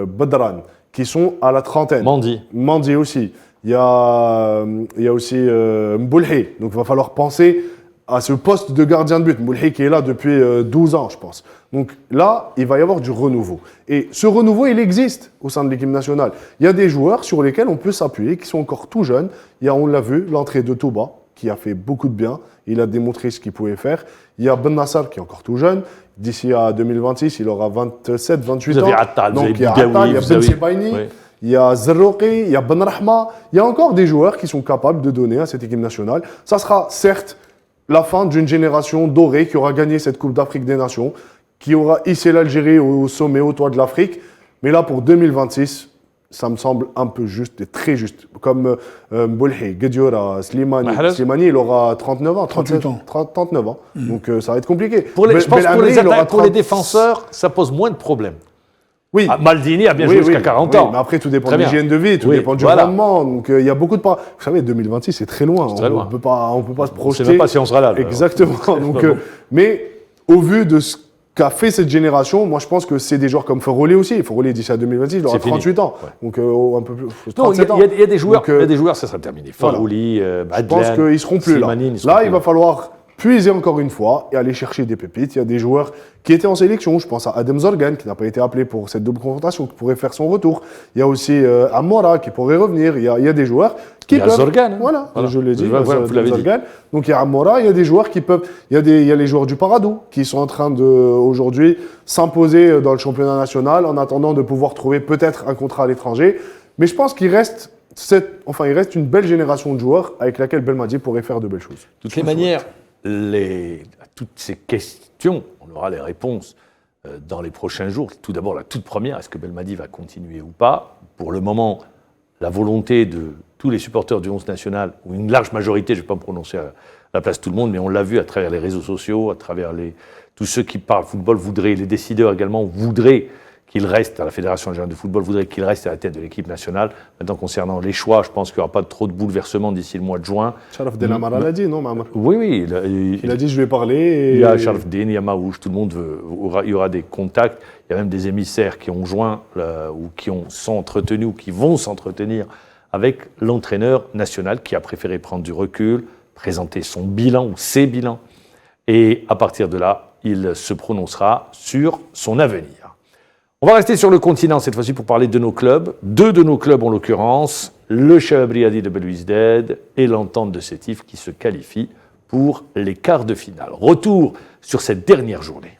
Badran, qui sont à la trentaine. Mendy. Aussi. Il y a aussi Mboulhi. Donc, il va falloir penser à ce poste de gardien de but. Mboulhi qui est là depuis 12 ans, je pense. Donc là, il va y avoir du renouveau. Et ce renouveau, il existe au sein de l'équipe nationale. Il y a des joueurs sur lesquels on peut s'appuyer, qui sont encore tout jeunes. Il y a, on l'a vu, l'entrée de Touba, qui a fait beaucoup de bien. Il a démontré ce qu'il pouvait faire. Il y a Ben Nassar, qui est encore tout jeune. D'ici à 2026, il aura 27, 28 Vous ans. avez Attal, vous Donc avez il y a Bigaoui, Attal, il y a vous Ben avez- Sebaini, Oui. il y a Zerroqi, il y a Ben Rahma. Il y a encore des joueurs qui sont capables de donner à cette équipe nationale. Ça sera certes la fin d'une génération dorée qui aura gagné cette Coupe d'Afrique des Nations, qui aura hissé l'Algérie au sommet, au toit de l'Afrique. Mais là, pour 2026, ça me semble un peu juste et très juste. Comme Mboulhi, Guedioura, Slimani. Mahrez. Slimani, il aura 39 ans. 38 ans. 39 ans. Donc ça va être compliqué. Je pense que pour Belhamri, les il aura attaques, pour les 30. défenseurs, ça pose moins de problèmes. Oui. Ah, Maldini a bien Oui, joué jusqu'à oui, 40 oui, ans. mais après, tout dépend Très de bien. l'hygiène de vie, tout Oui, dépend du voilà. rendement. Donc, il y a beaucoup de... Vous savez, 2026, c'est très loin. très loin. On peut pas se On ne projeter. sait même pas si on sera là. Exactement. Donc, mais au vu de ce qu'a fait cette génération, moi, je pense que c'est des joueurs comme Ferroli aussi. Ferroli, d'ici à 2026, il aura C'est fini. 38 ans. Ouais. Donc, un peu plus... Non, il y 37 ans. a des joueurs, Donc, il y a des joueurs, ça sera terminé. voilà. Farrouli, je Adlan, pense qu'ils seront plus là. Slimani, ils seront Là, plus il va falloir puiser encore une fois et aller chercher des pépites. Il y a des joueurs qui étaient en sélection. Je pense à Adem Zorgan, qui n'a pas été appelé pour cette double confrontation, qui pourrait faire son retour. Il y a aussi Amora, qui pourrait revenir. Il y a des joueurs qui Il y a peuvent... Zorgan, hein. Voilà, Voilà. je l'ai dit. Voilà, vous l'avez dit. Zorgan. Donc il y a Amora, il y a des joueurs qui peuvent... Il y a les joueurs du Paradou qui sont en train de, aujourd'hui, s'imposer dans le championnat national en attendant de pouvoir trouver peut-être un contrat à l'étranger. Mais je pense qu'il reste... il reste une belle génération de joueurs avec laquelle Belmadi pourrait faire de belles choses. De toutes les manières, à toutes ces questions, on aura les réponses dans les prochains jours. Tout d'abord, la toute première, est-ce que Belmadi va continuer ou pas? Pour le moment, la volonté de tous les supporters du 11 national, ou une large majorité, je ne vais pas me prononcer à la place de tout le monde, mais on l'a vu à travers les réseaux sociaux, à travers tous ceux qui parlent football voudraient, les décideurs également voudraient qu'il reste à la Fédération algérienne de football, voudrait qu'il reste à la tête de l'équipe nationale. Maintenant, concernant les choix, je pense qu'il n'y aura pas trop de bouleversements d'ici le mois de juin. Sharaf Den Amara l'a dit, non, Mamar? Oui, Il a dit, je vais parler. il y a Sharaf Den, il y a Maouche, tout le monde il y aura des contacts. Il y a même des émissaires qui ont joint ou qui sont entretenus ou qui vont s'entretenir avec l'entraîneur national qui a préféré prendre du recul, présenter son bilan ou ses bilans. Et à partir de là, il se prononcera sur son avenir. On va rester sur le continent cette fois-ci pour parler de nos clubs. Deux de nos clubs en l'occurrence, le Shabab Riadi de Belouizdad et l'Entente de Sétif qui se qualifient pour les quarts de finale. Retour sur cette dernière journée.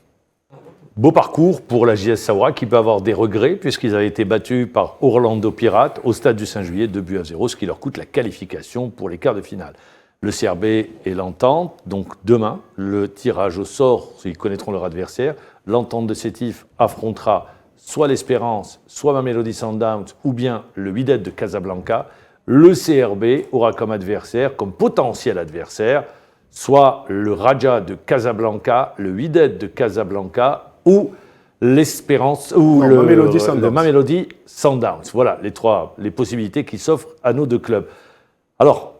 Beau parcours pour la JS Saoura qui peut avoir des regrets puisqu'ils avaient été battus par Orlando Pirates au stade du Saint-Juillet 2-0, ce qui leur coûte la qualification pour les quarts de finale. Le CRB et l'Entente, donc demain, le tirage au sort, ils connaîtront leur adversaire. L'Entente de Sétif affrontera soit l'Espérance, soit Mamelodi Sundowns, ou bien le Wydad de Casablanca. Le CRB aura comme adversaire, comme potentiel adversaire, soit le Raja de Casablanca, le Wydad de Casablanca ou l'Espérance ou Non, Mamelodi Sundowns. le Mamelodi Sundowns. Voilà les possibilités qui s'offrent à nos deux clubs. Alors,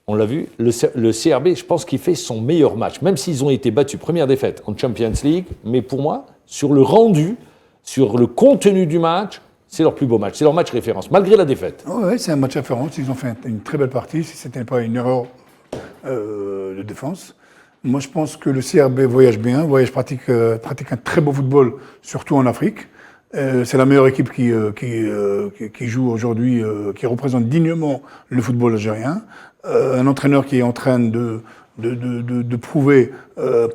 on l'a vu, le CRB, je pense qu'il fait son meilleur match, même s'ils ont été battus, première défaite en Champions League, mais pour moi, sur le rendu, sur le contenu du match, c'est leur plus beau match, c'est leur match référence, malgré la défaite. Oui, c'est un match référence, ils ont fait une très belle partie, si ce n'était pas une erreur de défense. Moi, je pense que le CRB voyage bien, pratique un très beau football, surtout en Afrique. C'est la meilleure équipe qui joue aujourd'hui, qui représente dignement le football algérien. Un entraîneur qui est en train de prouver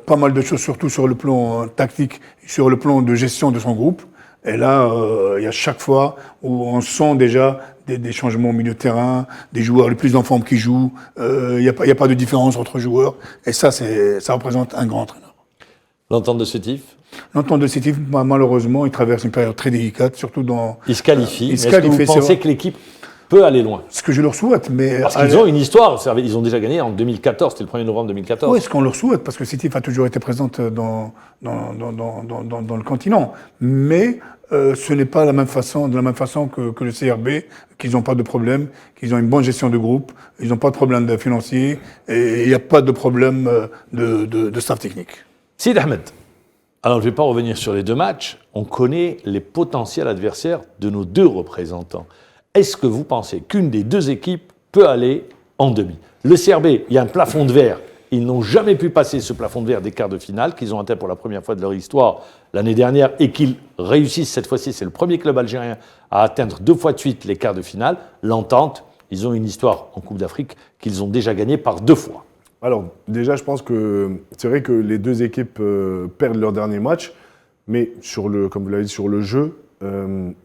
pas mal de choses, surtout sur le plan tactique, sur le plan de gestion de son groupe. Et là, il y a chaque fois où on sent déjà des changements au milieu de terrain, des joueurs les plus en forme qui jouent. Il n'y a pas de différence entre joueurs. Et ça représente un grand entraîneur. L'entente de Sétif? L'entente de Sétif, malheureusement, il traverse une période très délicate, surtout dans... Il se qualifie. Il se Est-ce que qualifie, vous pensez que l'équipe peut aller loin? Ce que je leur souhaite, mais... Parce qu'ils ont une histoire, ils ont déjà gagné en 2014, c'était le 1er novembre 2014. Oui, ce qu'on leur souhaite, parce que Sétif a toujours été présente dans le continent. Mais ce n'est pas de la même façon que le CRB, qu'ils n'ont pas de problème, qu'ils ont une bonne gestion de groupe, ils n'ont pas de problème financier, et il n'y a pas de problème de staff technique. Sid Ahmed, alors je ne vais pas revenir sur les deux matchs, on connaît les potentiels adversaires de nos deux représentants. Est-ce que vous pensez qu'une des deux équipes peut aller en demi? Le CRB, il y a un plafond de verre. Ils n'ont jamais pu passer ce plafond de verre des quarts de finale, qu'ils ont atteint pour la première fois de leur histoire l'année dernière, et qu'ils réussissent cette fois-ci. C'est le premier club algérien à atteindre 2 fois de suite les quarts de finale. L'Entente, ils ont une histoire en Coupe d'Afrique qu'ils ont déjà gagnée par 2 fois. Alors, déjà, je pense que c'est vrai que les deux équipes perdent leur dernier match, mais comme vous l'avez dit, sur le jeu,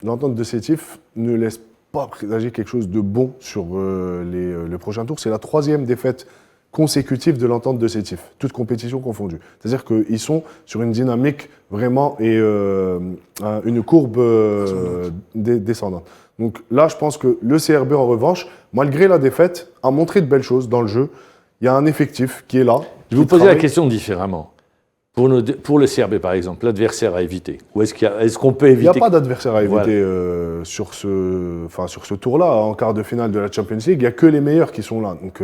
l'Entente de Sétif ne laisse pas présager quelque chose de bon sur le prochain tour. C'est la 3e défaite consécutive de l'Entente de Sétif, toutes compétitions confondues. C'est-à-dire qu'ils sont sur une dynamique vraiment et une courbe descendante. Donc là, je pense que le CRB, en revanche, malgré la défaite, a montré de belles choses dans le jeu. Il y a un effectif qui est là. Je vais vous poser la question différemment. Pour le CRB, par exemple, l'adversaire à éviter. Ou est-ce qu'on peut éviter? Il n'y a pas d'adversaire à éviter voilà. sur ce tour-là, en quart de finale de la Champions League. Il n'y a que les meilleurs qui sont là. Donc,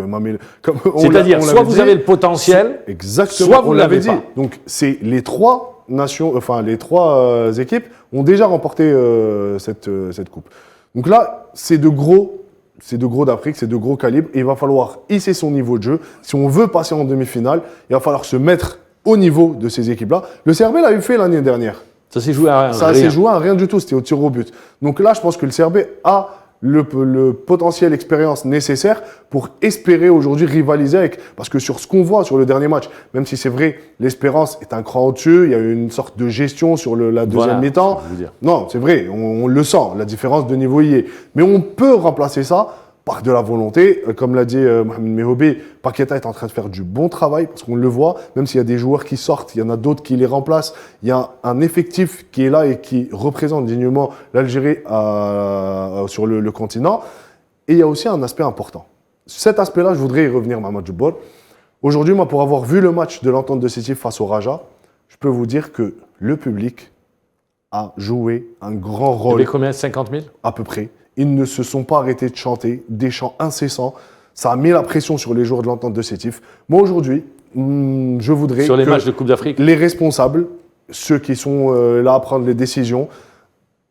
c'est-à-dire, soit vous avez le potentiel, exactement, soit vous on l'avait l'avez dit. pas. Donc, c'est les trois équipes ont déjà remporté cette coupe. Donc là, c'est de gros d'Afrique, c'est de gros calibre. Et il va falloir hisser son niveau de jeu. Si on veut passer en demi-finale, il va falloir se mettre au niveau de ces équipes-là. Le CRB l'a eu fait l'année dernière. Ça s'est joué à rien. Ça s'est joué à rien du tout, c'était au tir au but. Donc là, je pense que le CRB a le potentiel expérience nécessaire pour espérer aujourd'hui rivaliser avec... Parce que sur ce qu'on voit sur le dernier match, même si c'est vrai, l'Espérance est un cran au-dessus, il y a eu une sorte de gestion sur la deuxième mi-temps. Non, c'est vrai, on le sent, la différence de niveau y est. Mais on peut remplacer ça par de la volonté. Comme l'a dit Mohamed Mehobé, Paqueta est en train de faire du bon travail, parce qu'on le voit, même s'il y a des joueurs qui sortent, il y en a d'autres qui les remplacent. Il y a un effectif qui est là et qui représente dignement l'Algérie sur le continent. Et il y a aussi un aspect important. Cet aspect-là, je voudrais y revenir, Mamadou Bor. Aujourd'hui, moi, pour avoir vu le match de l'Entente de Sétif face au Raja, je peux vous dire que le public a joué un grand rôle. Il y avait combien? 50 000 à peu près. Ils ne se sont pas arrêtés de chanter, des chants incessants. Ça a mis la pression sur les joueurs de l'Entente de Sétif. Moi, aujourd'hui, je voudrais sur les que matchs de Coupe d'Afrique, les responsables, ceux qui sont là à prendre les décisions,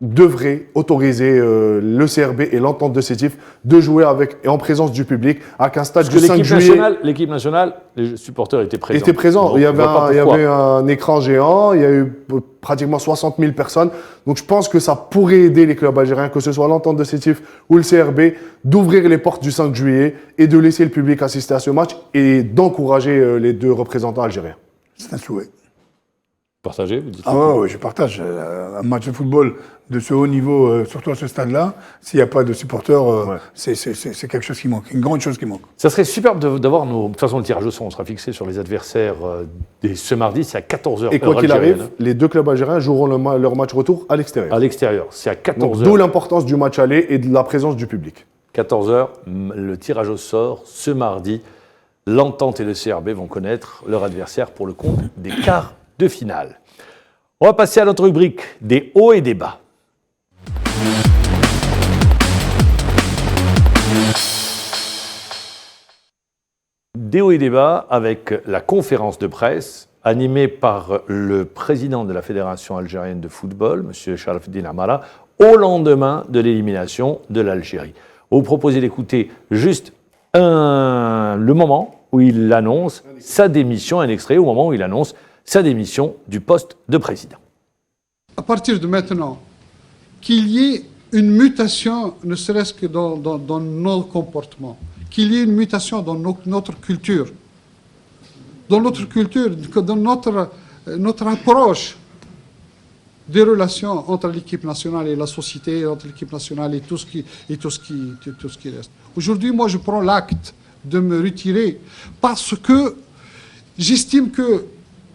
devraient autoriser le CRB et l'Entente de Sétif de jouer avec et en présence du public avec un stade parce du que 5 juillet. L'équipe nationale, les supporters étaient présents. Étaient présents. Donc, il y avait un écran géant, il y a eu pratiquement 60 000 personnes. Donc je pense que ça pourrait aider les clubs algériens, que ce soit l'Entente de Sétif ou le CRB, d'ouvrir les portes du 5 juillet et de laisser le public assister à ce match et d'encourager les deux représentants algériens. C'est un souhait. Partagez, vous dites? Ah ouais, je partage. Un match de football de ce haut niveau, surtout à ce stade-là, s'il n'y a pas de supporters, c'est quelque chose qui manque, une grande chose qui manque. Ça serait superbe d'avoir nos... De toute façon, le tirage au sort, on sera fixé sur les adversaires ce mardi, c'est à 14h. Et quoi qu'il arrive, les deux clubs algériens joueront leur match retour à l'extérieur. À l'extérieur, c'est à 14h. D'où l'importance du match aller et de la présence du public. 14h, le tirage au sort ce mardi. l'Entente et le CRB vont connaître leur adversaire pour le compte des quarts de finale. On va passer à notre rubrique des hauts et des bas. Des hauts et des bas avec la conférence de presse animée par le président de la Fédération algérienne de football, M. Sharafdine Amara, au lendemain de l'élimination de l'Algérie. On vous propose d'écouter juste le moment où il annonce sa démission, un extrait au moment où il annonce sa démission du poste de président. À partir de maintenant, qu'il y ait une mutation, ne serait-ce que dans nos comportements, qu'il y ait une mutation dans notre culture, dans notre approche des relations entre l'équipe nationale et la société, entre l'équipe nationale et tout ce qui reste. Aujourd'hui, moi, je prends l'acte de me retirer parce que j'estime que,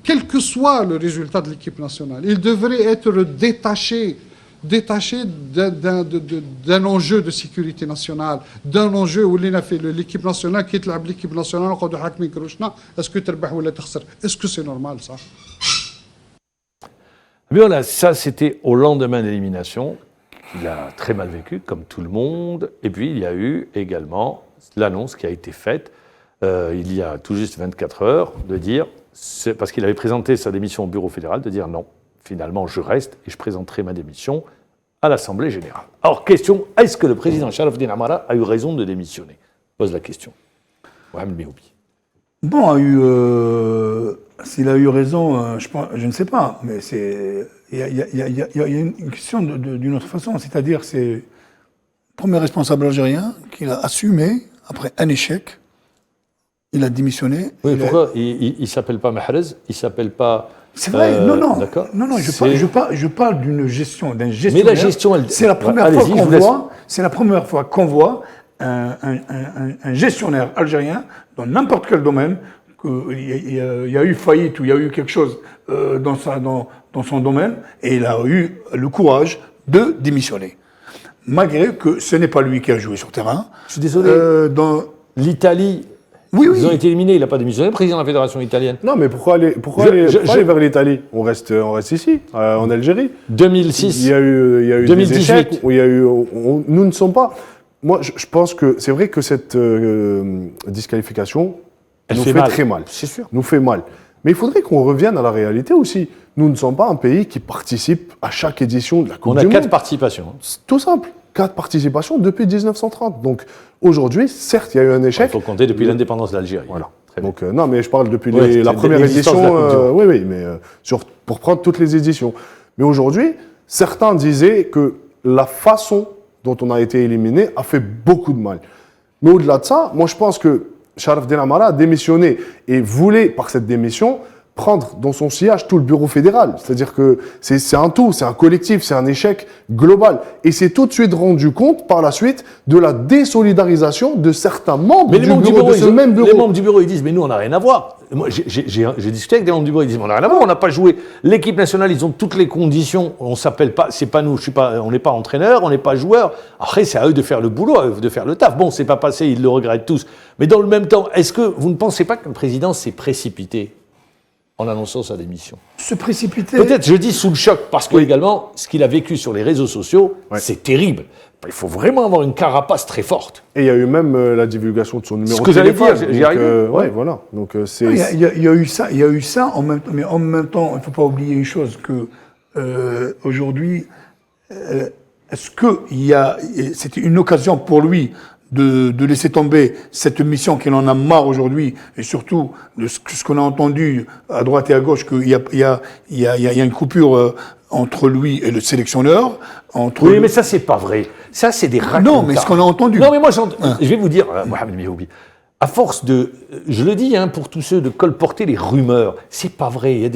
quel que soit le résultat de l'équipe nationale, il devrait être détaché d'un enjeu de sécurité nationale, d'un enjeu où l'équipe nationale quitte l'équipe nationale, est-ce que tu vas ou est-ce que c'est normal ça? Mais voilà, ça c'était au lendemain de l'élimination, qu'il a très mal vécu, comme tout le monde. Et puis il y a eu également l'annonce qui a été faite il y a tout juste 24 heures, de dire, parce qu'il avait présenté sa démission au bureau fédéral, de dire non, finalement je reste et je présenterai ma démission à l'Assemblée générale. Alors question, est-ce que le président Sharafdine Amara a eu raison de démissionner? Pose la question. Mohamed Mehoubi. Bon, s'il a eu raison, je ne sais pas, mais il y a une question d'une autre façon, c'est-à-dire c'est le premier responsable algérien qu'il a assumé après un échec. Il a démissionné. Oui, pourquoi il ne s'appelle pas Mahrez, il ne s'appelle pas... C'est vrai, non, je parle d'un gestionnaire. Mais la gestion, c'est la première fois qu'on voit un gestionnaire algérien dans n'importe quel domaine, qu'il y a eu faillite ou il y a eu quelque chose dans son domaine, et il a eu le courage de démissionner. Malgré que ce n'est pas lui qui a joué sur terrain. Je suis désolé, l'Italie... Oui. Ils ont été éliminés, il n'a pas démissionné, le président de la Fédération italienne. Non, mais pourquoi aller vers l'Italie? On reste ici, en Algérie. 2006. Il y a eu 2018. des échecs, nous ne sommes pas... Moi, je pense que c'est vrai que cette disqualification nous fait très mal. C'est sûr. Nous fait mal. Mais il faudrait qu'on revienne à la réalité aussi. Nous ne sommes pas un pays qui participe à chaque édition de la Coupe du Monde. On a 4 participations. C'est tout simple. 4 participations depuis 1930. Donc aujourd'hui, certes, il y a eu un échec. Il faut compter depuis l'indépendance d'Algérie. Voilà. Donc non, mais je parle depuis Ouais, la première édition. Oui, mais pour prendre toutes les éditions. Mais aujourd'hui, certains disaient que la façon dont on a été éliminé a fait beaucoup de mal. Mais au-delà de ça, moi je pense que Sharafdine Amara a démissionné et voulait, par cette démission, prendre dans son sillage tout le bureau fédéral. C'est-à-dire que c'est un tout, c'est un collectif, c'est un échec global. Et c'est tout de suite rendu compte, par la suite, de la désolidarisation de certains membres du bureau, de ce même bureau. Les membres du bureau, ils disent, mais nous, on n'a rien à voir. Moi, j'ai discuté avec des membres du bureau, ils disent, mais on n'a rien à voir, on n'a pas joué. L'équipe nationale, ils ont toutes les conditions, on s'appelle pas, c'est pas nous, on n'est pas entraîneur, on n'est pas joueur. Après, c'est à eux de faire le boulot, à eux de faire le taf. Bon, c'est pas passé, ils le regrettent tous. Mais dans le même temps, est-ce que vous ne pensez pas que le président s'est précipité en annonçant sa démission? Se précipiter. Peut-être, je dis sous le choc, parce que également, ce qu'il a vécu sur les réseaux sociaux, c'est terrible. Il faut vraiment avoir une carapace très forte. Et il y a eu même la divulgation de son numéro de téléphone. Ce que j'allais dire, j'y arrive. Ouais, voilà. Donc c'est. Il y a eu ça, en même temps, mais en même temps, il ne faut pas oublier une chose que aujourd'hui, est-ce que c'était une occasion pour lui de laisser tomber cette mission qu'il en a marre aujourd'hui, et surtout de ce qu'on a entendu à droite et à gauche, qu'il y a une coupure entre lui et le sélectionneur. Oui, mais ça, c'est pas vrai. Ça, c'est des racontards. Non, mais ce qu'on a entendu. Non, mais moi, je vais vous dire, Mohamed Mehoubi, à force de, je le dis pour tous ceux, de colporter les rumeurs, c'est pas vrai. Il y a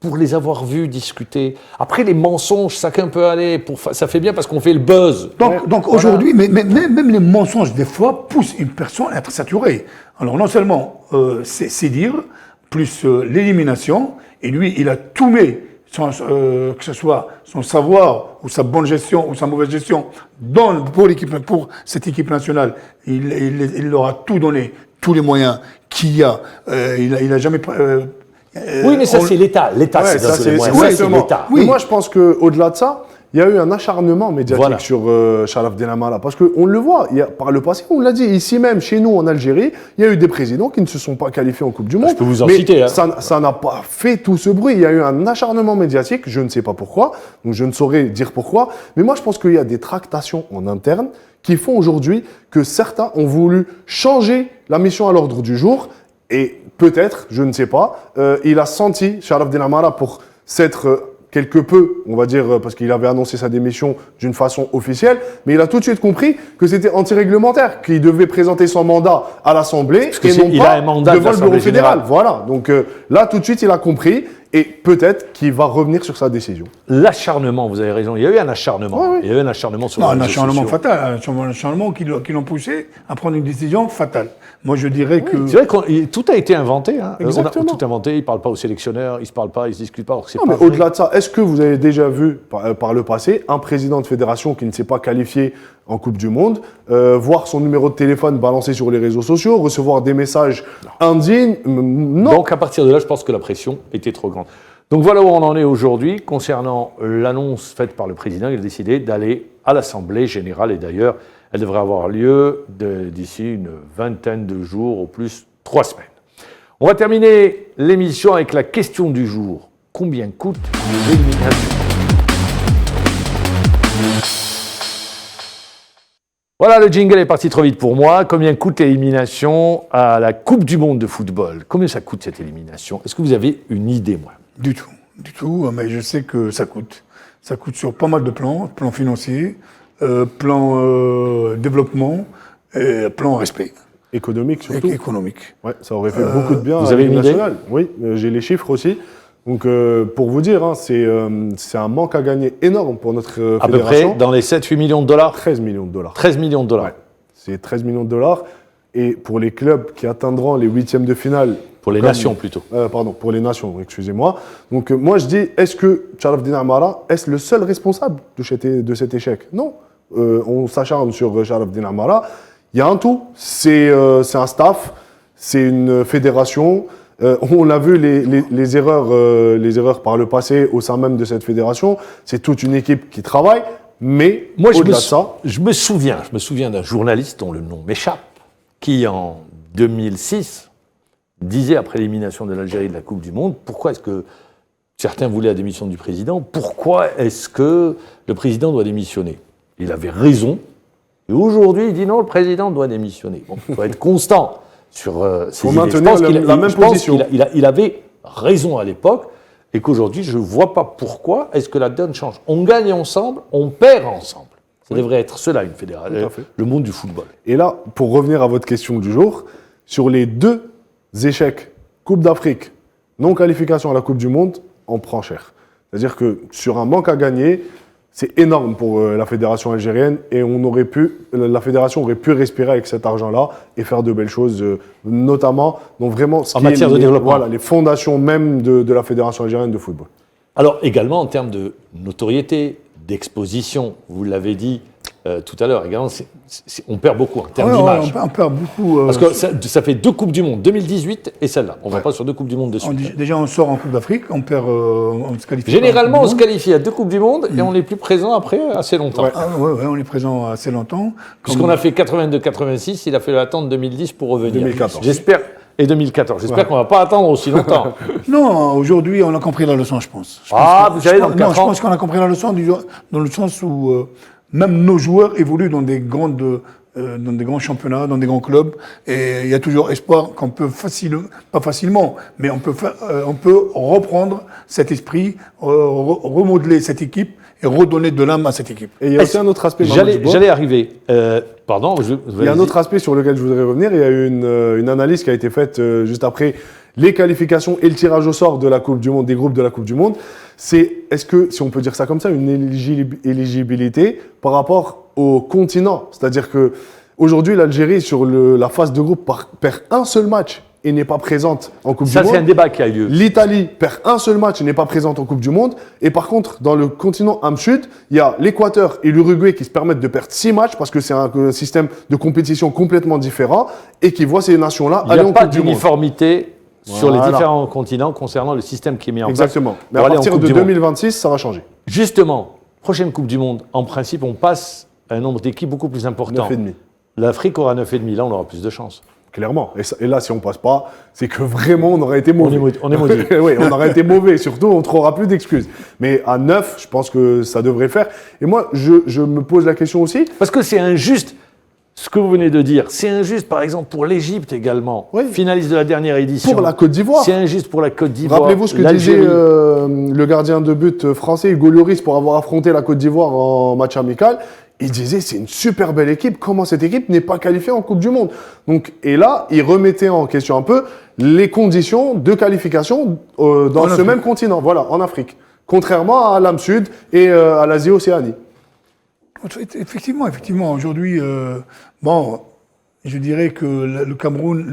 pour les avoir vus discuter. Après, les mensonges, ça peut aller. Ça fait bien parce qu'on fait le buzz. Donc aujourd'hui, mais même les mensonges, des fois, poussent une personne à être saturée. Alors non seulement c'est dire, plus l'élimination, et lui, il a tout mis, que ce soit son savoir, ou sa bonne gestion, ou sa mauvaise gestion, pour cette équipe nationale. Il leur a tout donné, tous les moyens qu'il y a. Il a jamais. Oui, mais ça, c'est l'État. L'État, Ouais, c'est ça, dans les moyens. c'est Ça, c'est exactement. l'État. Mais moi, je pense qu'au-delà de ça, il y a eu un acharnement médiatique Voilà. sur Sharaf Denamara. Parce qu'on le voit, par le passé, on l'a dit, ici même, chez nous, en Algérie, il y a eu des présidents qui ne se sont pas qualifiés en Coupe du Monde. Je peux vous en mais citer, hein. ça n'a pas fait tout ce bruit. Il y a eu un acharnement médiatique, je ne sais pas pourquoi, donc je ne saurais dire pourquoi. Mais moi, je pense qu'il y a des tractations en interne qui font aujourd'hui que certains ont voulu changer la mission à l'ordre du jour. Et peut-être, je ne sais pas, il a senti, Sharaf Denamara, pour s'être quelque peu, on va dire, parce qu'il avait annoncé sa démission d'une façon officielle, mais il a tout de suite compris que c'était anti-réglementaire, qu'il devait présenter son mandat à l'Assemblée que et non il pas a un mandat devant de le Bureau l'Assemblée fédéral. générale. Voilà, donc là, tout de suite, il a compris et peut-être qu'il va revenir sur sa décision. L'acharnement, vous avez raison. Il y a eu un acharnement. Ouais, ouais. Il y a eu un acharnement sur Non, les un réseaux acharnement sociaux. fatal, un acharnement qui l'ont poussé à prendre une décision fatale. Moi, je dirais que. C'est vrai que tout a été inventé. Hein. Exactement. On a tout inventé. Ils ne parlent pas aux sélectionneurs, ils ne se parlent pas, ils ne se discutent pas. Alors que c'est Non, pas mais vrai. au-delà de ça, est-ce que vous avez déjà vu par le passé un président de fédération qui ne s'est pas qualifié en Coupe du Monde, voir son numéro de téléphone balancé sur les réseaux sociaux, recevoir des messages indignes? Non. Donc à partir de là, je pense que la pression était trop grande. Donc voilà où on en est aujourd'hui concernant l'annonce faite par le président. Il a décidé d'aller à l'Assemblée générale et d'ailleurs, elle devrait avoir lieu d'ici une vingtaine de jours, au plus 3 semaines. On va terminer l'émission avec la question du jour. Combien coûte l'élimination ? Voilà, le jingle est parti trop vite pour moi. Combien coûte l'élimination à la Coupe du Monde de football ? Combien ça coûte cette élimination ? Est-ce que vous avez une idée, moi ? Du tout, mais je sais que ça coûte. Ça coûte sur pas mal de plans, plan financier, plan développement, plan respect. Économique surtout. Économique. Ouais, ça aurait fait beaucoup de bien Vous à avez l'équipe une idée nationale. Oui, j'ai les chiffres aussi. Donc, pour vous dire, hein, c'est un manque à gagner énorme pour notre À peu fédération. près dans les 7-8 millions de dollars ? 13 millions de dollars. 13 millions de dollars. Ouais, c'est 13 millions de dollars. Et pour les clubs qui atteindront les huitièmes de finale... Pour les comme- nations, plutôt. Pardon, pour les nations, excusez-moi. Donc, moi, je dis, est-ce que Sharaf Denamara est le seul responsable de cet échec? Non. On s'acharne sur Sharaf Denamara. Il y a un tout. C'est un staff, c'est une fédération. On l'a vu, les erreurs par le passé au sein même de cette fédération. C'est toute une équipe qui travaille. Mais Moi, au-delà de ça, je me souviens d'un journaliste dont le nom m'échappe, qui en 2006 disait, après l'élimination de l'Algérie de la Coupe du Monde, pourquoi est-ce que certains voulaient la démission du président? Pourquoi est-ce que le président doit démissionner? Il avait raison. Et aujourd'hui, il dit non, le président doit démissionner. Bon, il faut être constant sur ses faut idées. maintenir la même position. Il avait raison à l'époque et qu'aujourd'hui, je ne vois pas pourquoi est-ce que la donne change. On gagne ensemble, on perd ensemble. Ça devrait être cela, une fédération, Tout à fait. le monde du football. et là, pour revenir à votre question du jour, sur les 2 échecs, Coupe d'Afrique, non-qualification à la Coupe du Monde, on prend cher. C'est-à-dire que sur un manque à gagner, c'est énorme pour la fédération algérienne et la fédération aurait pu respirer avec cet argent-là et faire de belles choses, notamment dans vraiment En matière de développement. Voilà, les fondations même de la fédération algérienne de football. Alors également en termes de notoriété, d'exposition, vous l'avez dit tout à l'heure, également, on perd beaucoup en termes d'image. On perd beaucoup. Parce que ça fait 2 Coupes du Monde, 2018 et celle-là. On ne va pas sur 2 Coupes du Monde de suite. Déjà, on sort en Coupe d'Afrique, on perd, on se qualifie. Généralement, pas en on se Coupe du Monde. qualifie à 2 Coupes du Monde et on n'est plus présent après assez longtemps. Ouais. Ah, ouais, on est présent assez longtemps. Puisqu'on a fait 82-86, il a fallu attendre 2010 pour revenir. 2014. J'espère. Et 2014. J'espère qu'on ne va pas attendre aussi longtemps. Non, aujourd'hui, on a compris la leçon, je pense. Je Ah, pense vous savez, dans non, 4 je ans- pense qu'on a compris la leçon dans le sens où même nos joueurs évoluent dans des grands championnats, dans des grands clubs, et il y a toujours espoir qu'on peut pas facilement, mais on peut reprendre cet esprit, remodeler cette équipe et redonner de l'âme à cette équipe. Et il y a aussi un autre aspect. J'allais arriver. Pardon. Il y a un autre aspect sur lequel je voudrais revenir. Il y a eu une analyse qui a été faite juste après les qualifications et le tirage au sort de la Coupe du Monde, des groupes de la Coupe du Monde. Est-ce que, si on peut dire ça comme ça, une éligibilité par rapport au continent? C'est-à-dire que aujourd'hui, l'Algérie, sur la phase de groupe, perd un seul match et n'est pas présente en Coupe Ça, du c'est un Monde. débat qui a eu lieu. L'Italie perd un seul match et n'est pas présente en Coupe du Monde. Et par contre, dans le continent Am Sud, il y a l'Équateur et l'Uruguay qui se permettent de perdre 6 matchs parce que c'est un système de compétition complètement différent et qui voit ces nations-là Il aller n'y en a pas Coupe du Monde. d'uniformité sur les Voilà. différents continents concernant le système qui est mis en Exactement. place. Mais à pour aller en partir Coupe de du Monde. 2026, ça va changer. Justement, prochaine Coupe du Monde, en principe, on passe à un nombre d'équipes beaucoup plus important. 9,5. L'Afrique aura 9,5, là on aura plus de chance. Clairement. Et là, si on passe pas, c'est que vraiment, on aurait été mauvais. On est maudit. Oui, on aurait été mauvais. Surtout, on ne trouvera plus d'excuses. Mais à 9, je pense que ça devrait le faire. Et moi, je me pose la question aussi. Parce que c'est injuste, ce que vous venez de dire. C'est injuste, par exemple, pour l'Égypte également, Oui. finaliste de la dernière édition. Pour la Côte d'Ivoire. C'est injuste pour la Côte d'Ivoire. Rappelez-vous ce que disait le gardien de but français, Hugo Lloris, pour avoir affronté la Côte d'Ivoire en match amical. Il disait, c'est une super belle équipe. Comment cette équipe n'est pas qualifiée en Coupe du Monde? Donc, et là, il remettait en question un peu les conditions de qualification dans ce même continent, voilà, en Afrique. Contrairement à l'Am Sud et à l'Asie-Océanie. Effectivement. Aujourd'hui, bon, je dirais que le Cameroun,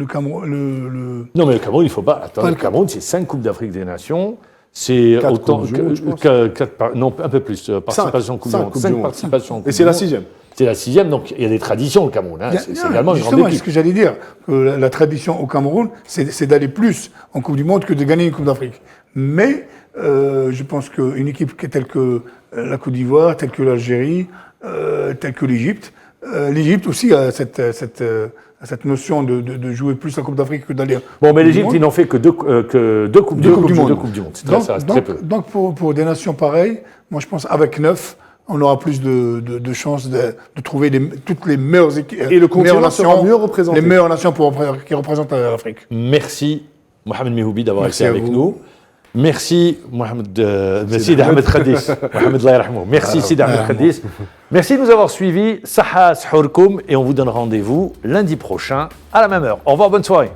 Non, mais le Cameroun, il ne faut pas. Attends, Pas le le Cameroun, c'est 5 Coupes d'Afrique des Nations. C'est 4 autant Coupes du Monde, je pense. non, un peu plus. Participation en Coupe du Cinq Monde. Coupes 5 du Monde. participations en Coupe Et c'est du la Monde. 6e. C'est la 6e, donc il y a des traditions au Cameroun. Hein. C'est également une grande justement, c'est équipe. ce que j'allais dire. Que la tradition au Cameroun, c'est d'aller plus en Coupe du Monde que de gagner une Coupe d'Afrique. Mais je pense qu'une équipe telle que la Côte d'Ivoire, telle que l'Algérie, telle que l'Égypte aussi a cette notion de jouer plus la Coupe d'Afrique que d'aller. Bon, mais en Coupe du l'Égypte, Monde. ils n'ont fait que deux Coupes du Monde. Ça reste très peu. Donc pour des nations pareilles, moi je pense avec 9, on aura plus de chances de trouver toutes les meilleures équipes. Et le continent sera mieux représenté. Les meilleures nations qui représentent l'Afrique. Merci, Mohamed Mehoubi, d'avoir Merci été à avec vous. nous. Merci, Sid Ahmed Khadis. Mohamed Allah yarhamou. Merci, Sid Ahmed Khadis. Merci de nous avoir suivis. Saha Sahurkoum. Et on vous donne rendez-vous lundi prochain à la même heure. Au revoir, bonne soirée.